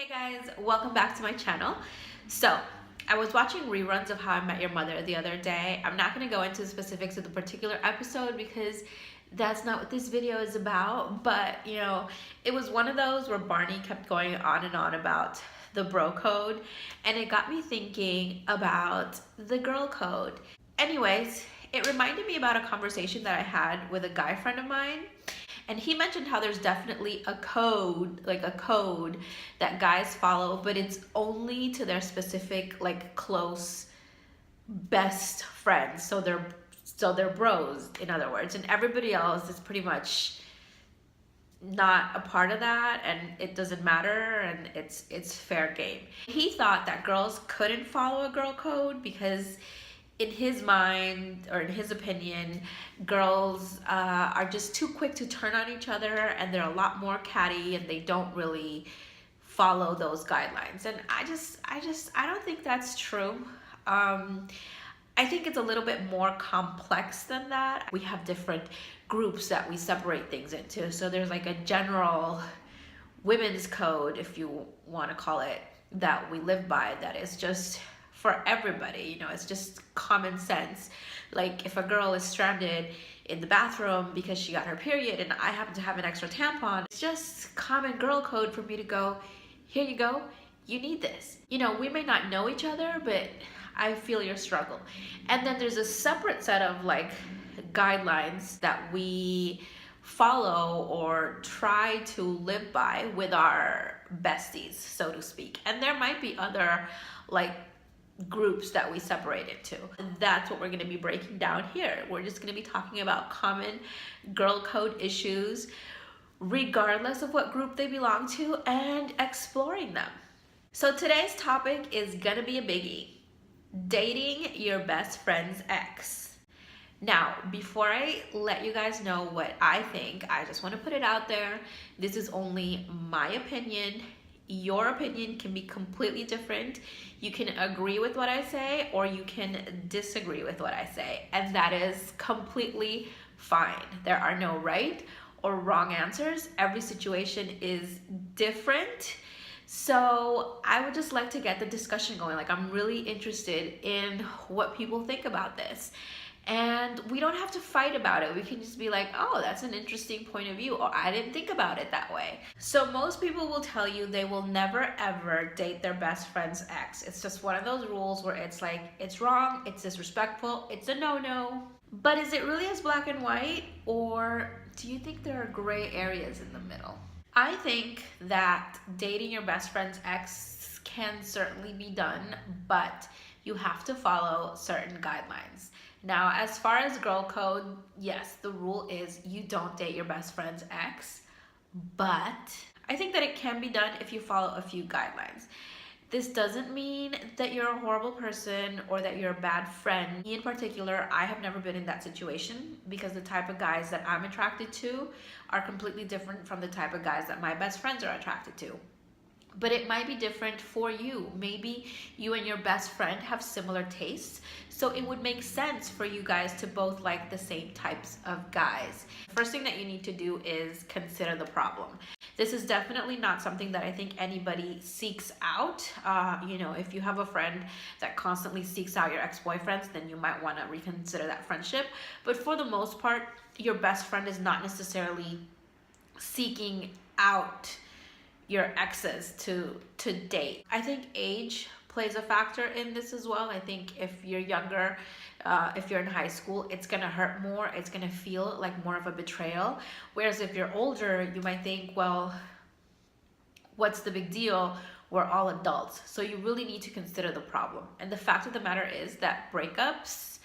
Hey guys, welcome back to my channel. So, I was watching reruns of How I Met Your Mother the other day. I'm not going to go into the specifics of the particular episode because that's not what this video is about, but you know, it was one of those where Barney kept going on and on about the bro code, and it got me thinking about the girl code. Anyways, it reminded me about a conversation that I had with a guy friend of mine. And he mentioned how there's definitely a code, like a code that guys follow, but it's only to their specific, like, close best friends. So they're bros, in other words, and everybody else is pretty much not a part of that, and it doesn't matter, and it's fair game. He thought that girls couldn't follow a girl code because in his mind, or in his opinion, girls are just too quick to turn on each other, and they're a lot more catty, and they don't really follow those guidelines. And I don't think that's true. I think it's a little bit more complex than that. We have different groups that we separate things into. So there's like a general women's code, if you want to call it, that we live by, that is just for everybody. You know, it's just common sense. Like if a girl is stranded in the bathroom because she got her period and I happen to have an extra tampon, it's just common girl code for me to go, here you go, you need this. You know, we may not know each other, but I feel your struggle. And then there's a separate set of like guidelines that we follow or try to live by with our besties, so to speak. And there might be other like groups that we separate into. That's what we're going to be breaking down here. We're just going to be talking about common girl code issues, regardless of what group they belong to, and exploring them. So today's topic is going to be a biggie: dating your best friend's ex. Now, before I let you guys know what I think, I just want to put it out there. This is only my opinion. Your opinion can be completely different. You can agree with what I say, or you can disagree with what I say, and that is completely fine. There are no right or wrong answers. Every situation is different. So I would just like to get the discussion going. Like, I'm really interested in what people think about this. And we don't have to fight about it. We can just be like, oh, that's an interesting point of view, or I didn't think about it that way. So most people will tell you they will never ever date their best friend's ex. It's just one of those rules where it's like, it's wrong, it's disrespectful, it's a no-no. But is it really as black and white, or do you think there are gray areas in the middle? I think that dating your best friend's ex can certainly be done, but you have to follow certain guidelines. Now, as far as girl code, yes, the rule is you don't date your best friend's ex, but I think that it can be done if you follow a few guidelines. This doesn't mean that you're a horrible person or that you're a bad friend. Me in particular, I have never been in that situation because the type of guys that I'm attracted to are completely different from the type of guys that my best friends are attracted to. But it might be different for you. Maybe you and your best friend have similar tastes, so it would make sense for you guys to both like the same types of guys. First thing that you need to do is consider the problem. This is definitely not something that I think anybody seeks out. You know, if you have a friend that constantly seeks out your ex-boyfriends, then you might want to reconsider that friendship. But for the most part, your best friend is not necessarily seeking out your exes to date. I think age plays a factor in this as well. I think if you're younger, if you're in high school, it's gonna hurt more. It's gonna feel like more of a betrayal. Whereas if you're older, you might think, well, what's the big deal? We're all adults. So you really need to consider the problem. And the fact of the matter is that breakups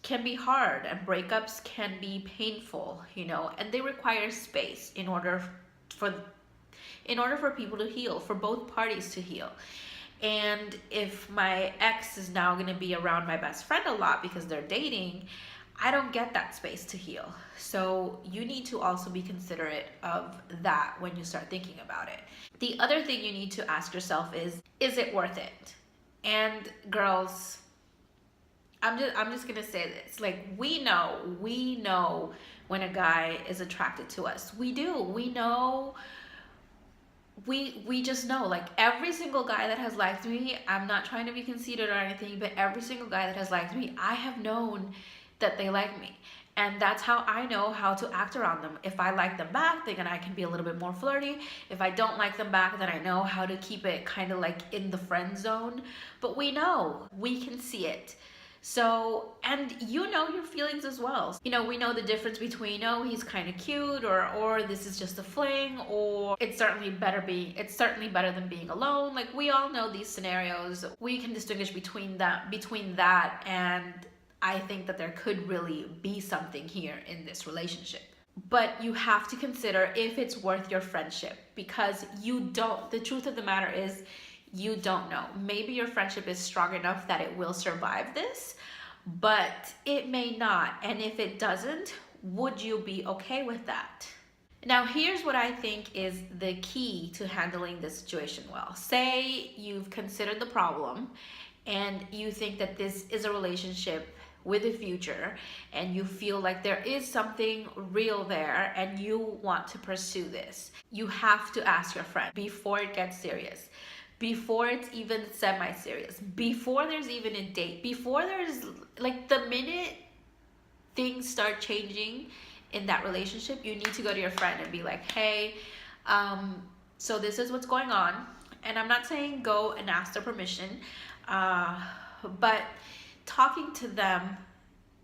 can be hard, and breakups can be painful, you know, and they require space in order for people to heal, for both parties to heal. And if my ex is now going to be around my best friend a lot because they're dating, I don't get that space to heal. So you need to also be considerate of that when you start thinking about it. The other thing you need to ask yourself is it worth it? And girls, I'm just gonna say this, like, we know when a guy is attracted to us. We do. We know we just know, like, every single guy that has liked me, I'm not trying to be conceited or anything, but every single guy that has liked me, I have known that they like me. And that's how I know how to act around them. If I like them back, then I can be a little bit more flirty. If I don't like them back, then I know how to keep it kind of like in the friend zone. But we know, we can see it. So, and you know your feelings as well. You know, we know the difference between, oh, he's kind of cute, or this is just a fling, or it's certainly better than being alone. Like, we all know these scenarios. We can distinguish between that and I think that there could really be something here in this relationship. But you have to consider if it's worth your friendship, because the truth of the matter is, you don't know. Maybe your friendship is strong enough that it will survive this, but it may not. And if it doesn't, would you be okay with that? Now, here's what I think is the key to handling this situation well. Say you've considered the problem and you think that this is a relationship with a future, and you feel like there is something real there and you want to pursue this. You have to ask your friend before it gets serious, before it's even semi-serious, before there's even a date, before there's, like, the minute things start changing in that relationship, you need to go to your friend and be like, hey, so this is what's going on. And I'm not saying go and ask their permission, but talking to them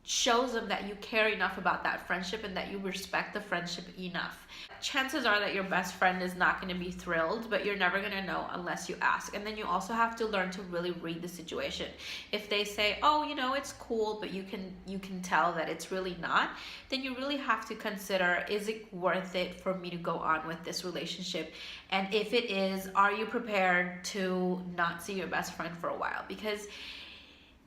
shows them that you care enough about that friendship and that you respect the friendship enough. Chances are that your best friend is not going to be thrilled, but you're never going to know unless you ask. And then you also have to learn to really read the situation. If they say, oh, you know, it's cool, but you can tell that it's really not, then you really have to consider, is it worth it for me to go on with this relationship? And if it is, are you prepared to not see your best friend for a while? Because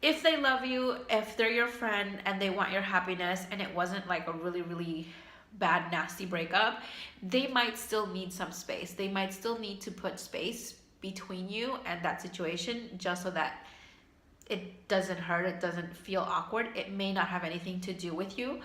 if they love you, if they're your friend and they want your happiness, and it wasn't like a really, really bad, nasty breakup, they might still need some space. They might still need to put space between you and that situation, just so that it doesn't hurt, it doesn't feel awkward. It may not have anything to do with you.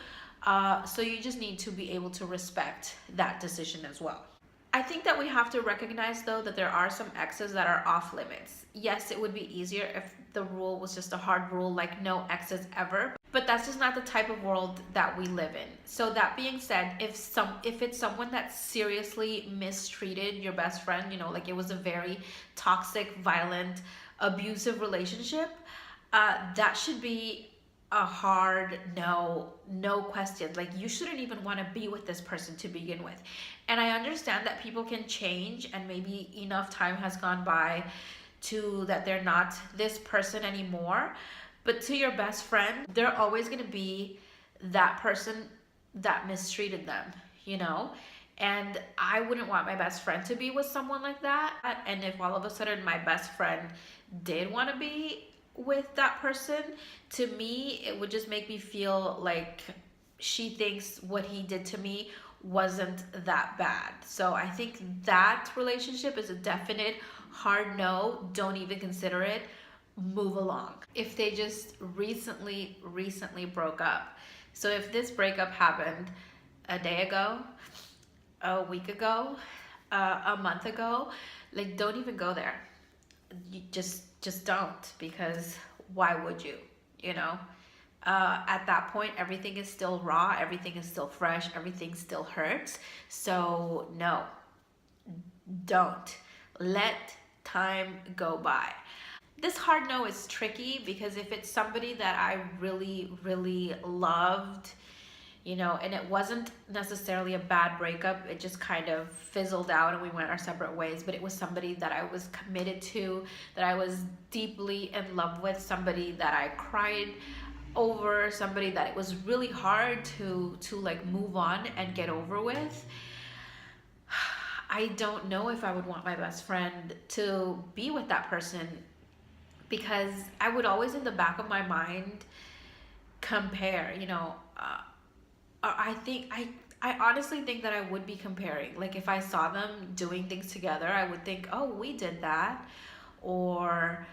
So you just need to be able to respect that decision as well. I think that we have to recognize, though, that there are some exes that are off limits. Yes, it would be easier if the rule was just a hard rule, like no exes ever, but that's just not the type of world that we live in. So that being said, if it's someone that seriously mistreated your best friend, you know, like it was a very toxic, violent, abusive relationship, that should be a hard no question. Like, you shouldn't even want to be with this person to begin with. And I understand that people can change, and maybe enough time has gone by to that they're not this person anymore. But to your best friend, they're always going to be that person that mistreated them, you know? And I wouldn't want my best friend to be with someone like that. And if all of a sudden my best friend did want to be with that person, to me, it would just make me feel like she thinks what he did to me wasn't that bad. So I think that relationship is a definite hard no. Don't even consider it. Move along. If they just recently broke up, so if this breakup happened a day ago, a week ago, a month ago, like, don't even go there. You just don't, because why would you? You know, at that point, everything is still raw, everything is still fresh, everything still hurts. So no, don't let time go by. This hard no is tricky, because if it's somebody that I really, really loved, you know, and it wasn't necessarily a bad breakup, it just kind of fizzled out and we went our separate ways, but it was somebody that I was committed to, that I was deeply in love with, somebody that I cried over, somebody that it was really hard to like move on and get over with. I don't know if I would want my best friend to be with that person, because I would always, in the back of my mind, compare, you know. I honestly think that I would be comparing. Like, if I saw them doing things together, I would think, oh, we did that. Or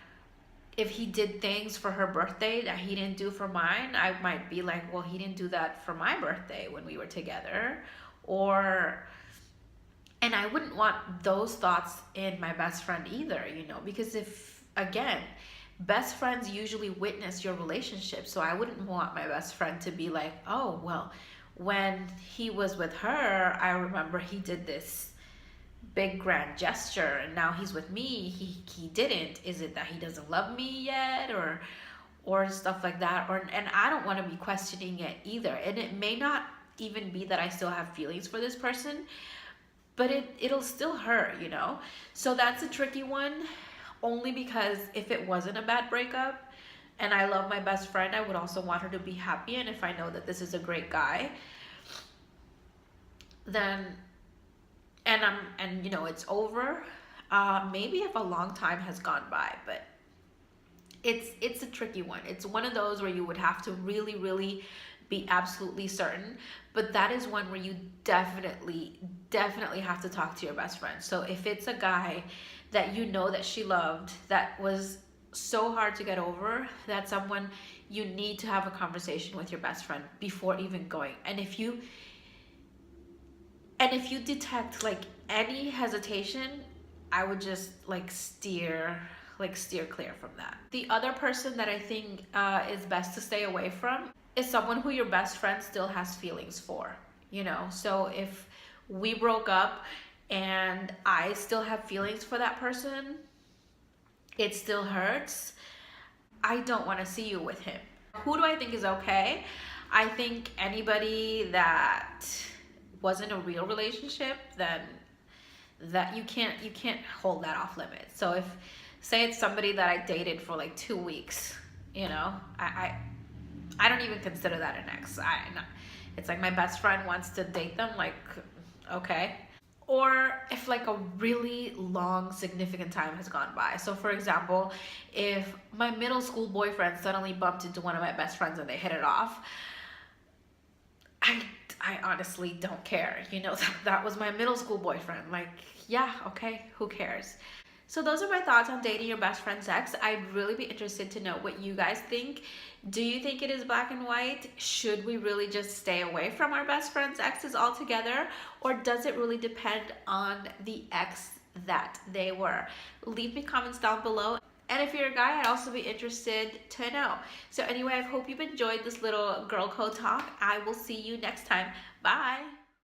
if he did things for her birthday that he didn't do for mine, I might be like, well, he didn't do that for my birthday when we were together. And I wouldn't want those thoughts in my best friend either, you know, because if, again, best friends usually witness your relationship. So I wouldn't want my best friend to be like, oh, well, when he was with her, I remember he did this big grand gesture and now he's with me, he didn't. Is it that he doesn't love me yet, or stuff like that? Or, and I don't want to be questioning it either. And it may not even be that I still have feelings for this person, but it'll still hurt, you know? So that's a tricky one, only because if it wasn't a bad breakup and I love my best friend, I would also want her to be happy. And if I know that this is a great guy, then, and you know, it's over, maybe if a long time has gone by, but it's a tricky one. It's one of those where you would have to really, really be absolutely certain, but that is one where you definitely have to talk to your best friend. So if it's a guy that you know that she loved, that was so hard to get over, that's someone you need to have a conversation with your best friend before even going. And if you detect like any hesitation, I would just like steer clear from that. The other person that I think is best to stay away from is someone who your best friend still has feelings for, you know? So if we broke up and I still have feelings for that person, it still hurts. I don't want to see you with him. Who do I think is okay? I think anybody that wasn't a real relationship, then that you can't hold that off limits. So if, say it's somebody that I dated for like 2 weeks, you know, I don't even consider that an ex. It's like my best friend wants to date them, like, okay. Or if like a really long significant time has gone by. So for example, if my middle school boyfriend suddenly bumped into one of my best friends and they hit it off, I honestly don't care. You know, that was my middle school boyfriend. Like, yeah, okay, who cares? So those are my thoughts on dating your best friend's ex. I'd really be interested to know what you guys think. Do you think it is black and white? Should we really just stay away from our best friend's exes altogether? Or does it really depend on the ex that they were? Leave me comments down below. And if you're a guy, I'd also be interested to know. So anyway, I hope you've enjoyed this little girl code talk. I will see you next time. Bye.